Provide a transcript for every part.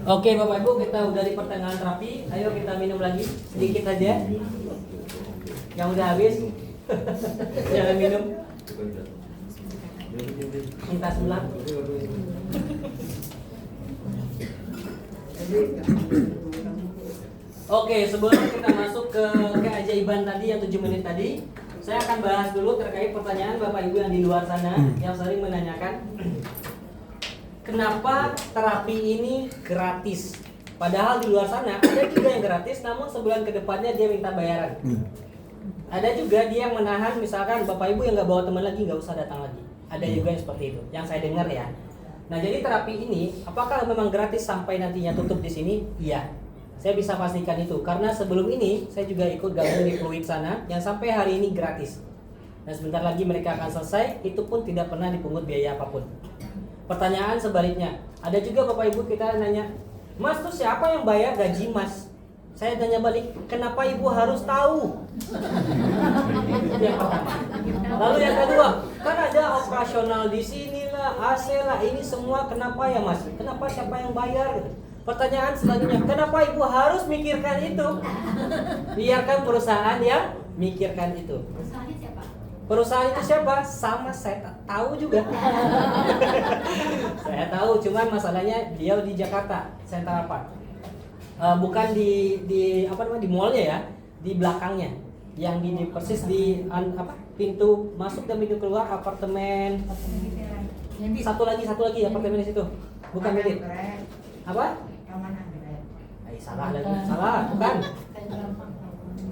Oke Bapak Ibu, kita udah di pertengahan terapi. Ayo kita minum lagi sedikit aja. Yang udah habis jangan minum. Minta sebelah. Oke, sebelum kita masuk ke keajaiban tadi yang 7 menit tadi, saya akan bahas dulu terkait pertanyaan Bapak Ibu yang di luar sana yang sering menanyakan, kenapa terapi ini gratis? Padahal di luar sana ada juga yang gratis, namun sebulan ke depannya dia minta bayaran. Ada juga dia yang menahan, misalkan Bapak Ibu yang nggak bawa teman lagi nggak usah datang lagi. Ada juga yang seperti itu, yang saya dengar ya. Nah jadi terapi ini, apakah memang gratis sampai nantinya tutup di sini? Iya, saya bisa pastikan itu. Karena sebelum ini saya juga ikut gabung di Fluid sana, yang sampai hari ini gratis. Dan sebentar lagi mereka akan selesai, itu pun tidak pernah dipungut biaya apapun. Pertanyaan sebaliknya, ada juga Bapak Ibu kita nanya, Mas tuh siapa yang bayar gaji Mas? Saya tanya balik, kenapa Ibu harus tahu? Yang pertama. Lalu yang kedua, kan ada operasional di sini lah, AC lah, ini semua kenapa ya Mas? Kenapa siapa yang bayar? Pertanyaan selanjutnya, kenapa Ibu harus mikirkan itu? Biarkan perusahaan yang mikirkan itu. Perusahaannya siapa? Perusahaan itu siapa? Sama saya tahu juga. Saya tahu, cuman masalahnya dia di Jakarta, Central Park. Bukan di apa namanya, di mallnya ya, di belakangnya, yang di persis di pintu masuk dan pintu keluar apartemen. Satu lagi apartemen di situ, bukan Medit. Apa? Salah lagi, salah, bukan.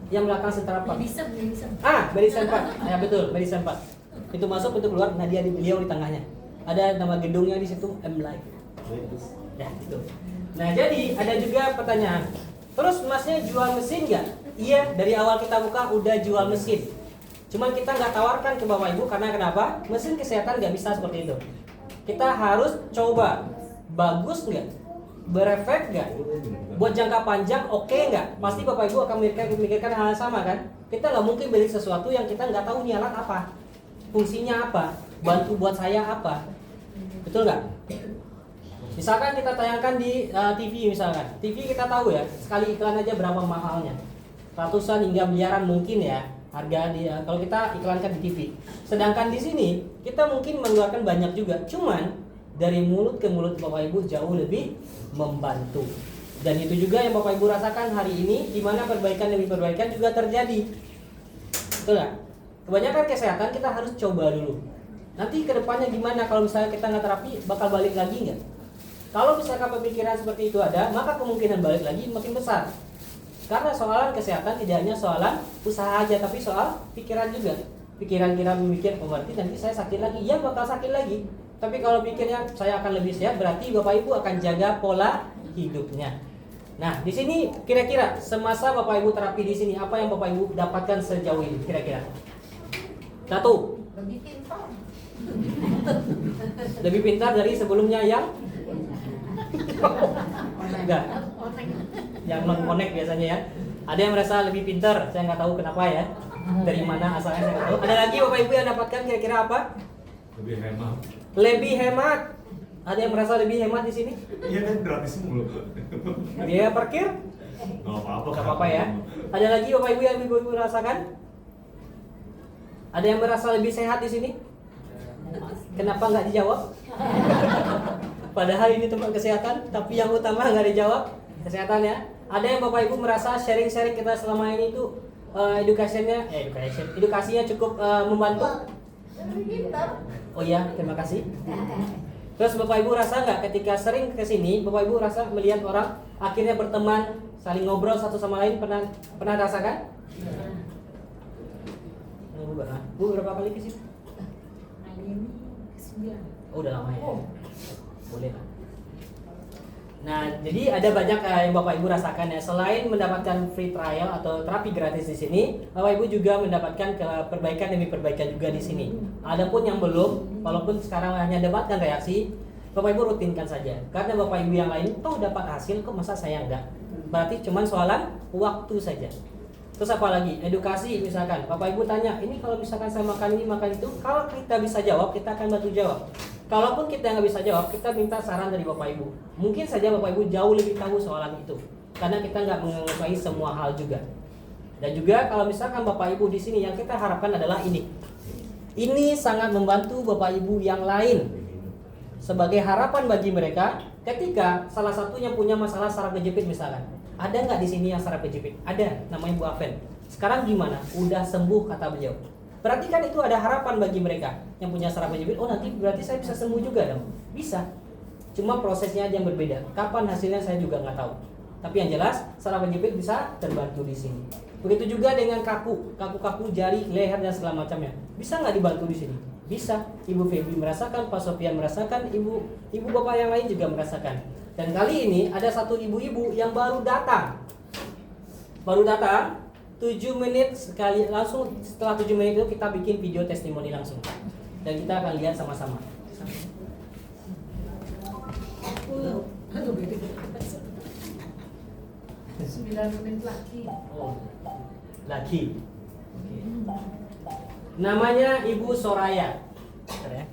Yang belakang Central Park. Madison Park. Ya betul, Madison Park. Pintu masuk, pintu keluar, nah beliau di tengahnya. Ada nama gedungnya di situ, M Live. Ya, itu. Nah, jadi ada juga pertanyaan. Terus Masnya jual mesin nggak? Iya, dari awal kita buka udah jual mesin. Cuman kita nggak tawarkan ke Bapak Ibu karena kenapa? Mesin kesehatan nggak bisa seperti itu. Kita harus coba, bagus nggak? Berefek nggak? Buat jangka panjang oke nggak? Pasti Bapak Ibu akan memikirkan hal yang sama kan? Kita nggak mungkin beli sesuatu yang kita nggak tahu nih alat apa, fungsinya apa, bantu buat saya apa, betul nggak? Misalkan kita tayangkan di TV misalkan, TV kita tahu ya, sekali iklan aja berapa mahalnya, ratusan hingga miliaran mungkin ya harga kalau kita iklankan di TV. Sedangkan di sini kita mungkin mengeluarkan banyak juga, cuman dari mulut ke mulut Bapak Ibu jauh lebih membantu. Dan itu juga yang Bapak Ibu rasakan hari ini, di mana perbaikan demi perbaikan juga terjadi. Betul nggak? Kebanyakan kesehatan kita harus coba dulu. Nanti kedepannya gimana kalau misalnya kita nggak terapi, bakal balik lagi nggak? Kalau misalkan pemikiran seperti itu ada, maka kemungkinan balik lagi makin besar. Karena soalan kesehatan tidak hanya soalan usaha aja, tapi soal pikiran juga. Pikiran kita memikir, oh berarti nanti saya sakit lagi, ya bakal sakit lagi. Tapi kalau pikirnya saya akan lebih sehat, berarti Bapak Ibu akan jaga pola hidupnya. Nah, di sini kira-kira semasa Bapak Ibu terapi di sini, apa yang Bapak Ibu dapatkan sejauh ini kira-kira? Satu. Lebih pintar. Lebih pintar dari sebelumnya yang enggak. Yang non-connect biasanya ya. Ada yang merasa lebih pintar, saya nggak tahu kenapa ya. Dari mana asalnya saya nggak tahu. Ada lagi Bapak Ibu yang dapatkan kira-kira apa? Lebih hemat. Lebih hemat. Ada yang merasa lebih hemat di sini? Iya kan gratis mulu. Biaya parkir? Nggak apa-apa. Nggak apa-apa ya. Ada lagi Bapak Ibu yang Ibu rasakan? Ada yang merasa lebih sehat di sini? Kenapa nggak dijawab? Padahal ini tempat kesehatan, tapi yang utama nggak dijawab kesehatan ya. Ada yang Bapak Ibu merasa sharing-sharing kita selama ini itu edukasinya cukup membantu? Oh iya, terima kasih. Terus Bapak Ibu rasa nggak ketika sering kesini, Bapak Ibu rasa melihat orang akhirnya berteman, saling ngobrol satu sama lain, pernah rasakan? Bu berapa kali ke sini? Ini ke-9. Oh udah lama ya. Boleh lah. Nah, jadi ada banyak yang Bapak Ibu rasakan ya. Selain mendapatkan free trial atau terapi gratis di sini, Bapak Ibu juga mendapatkan perbaikan demi perbaikan juga di sini. Adapun yang belum, walaupun sekarang hanya dapatkan reaksi, Bapak Ibu rutinkan saja. Karena Bapak Ibu yang lain toh dapat hasil, kok masa saya enggak? Berarti cuma soalan waktu saja. Terus apa lagi? Edukasi misalkan. Bapak Ibu tanya, ini kalau misalkan saya makan ini, makan itu, kalau kita bisa jawab, kita akan bantu jawab. Kalaupun kita nggak bisa jawab, kita minta saran dari Bapak Ibu. Mungkin saja Bapak Ibu jauh lebih tahu soalan itu, karena kita nggak mengetahui semua hal juga. Dan juga kalau misalkan Bapak Ibu di sini yang kita harapkan adalah ini. Ini sangat membantu Bapak Ibu yang lain sebagai harapan bagi mereka ketika salah satunya punya masalah saraf kejepit misalkan. Ada nggak di sini yang saraf kejepit? Ada, namanya Bu Aven. Sekarang gimana? Udah sembuh kata beliau. Berarti kan itu ada harapan bagi mereka yang punya saraf kejepit. Oh nanti berarti saya bisa sembuh juga dong. Bisa. Cuma prosesnya aja yang berbeda. Kapan hasilnya saya juga nggak tahu. Tapi yang jelas saraf kejepit bisa terbantu di sini. Begitu juga dengan kaku jari, leher dan segala macamnya. Bisa nggak dibantu di sini? Bisa. Ibu Feby merasakan, Pak Sofian merasakan, ibu bapak yang lain juga merasakan. Dan kali ini ada satu ibu-ibu yang baru datang. 7 menit sekali, langsung setelah 7 menit itu kita bikin video testimoni langsung. Dan kita akan lihat sama-sama. Aduh, beda. 9 menit lagi. Oh, lagi. Oke. Namanya Ibu Soraya. Bentar ya.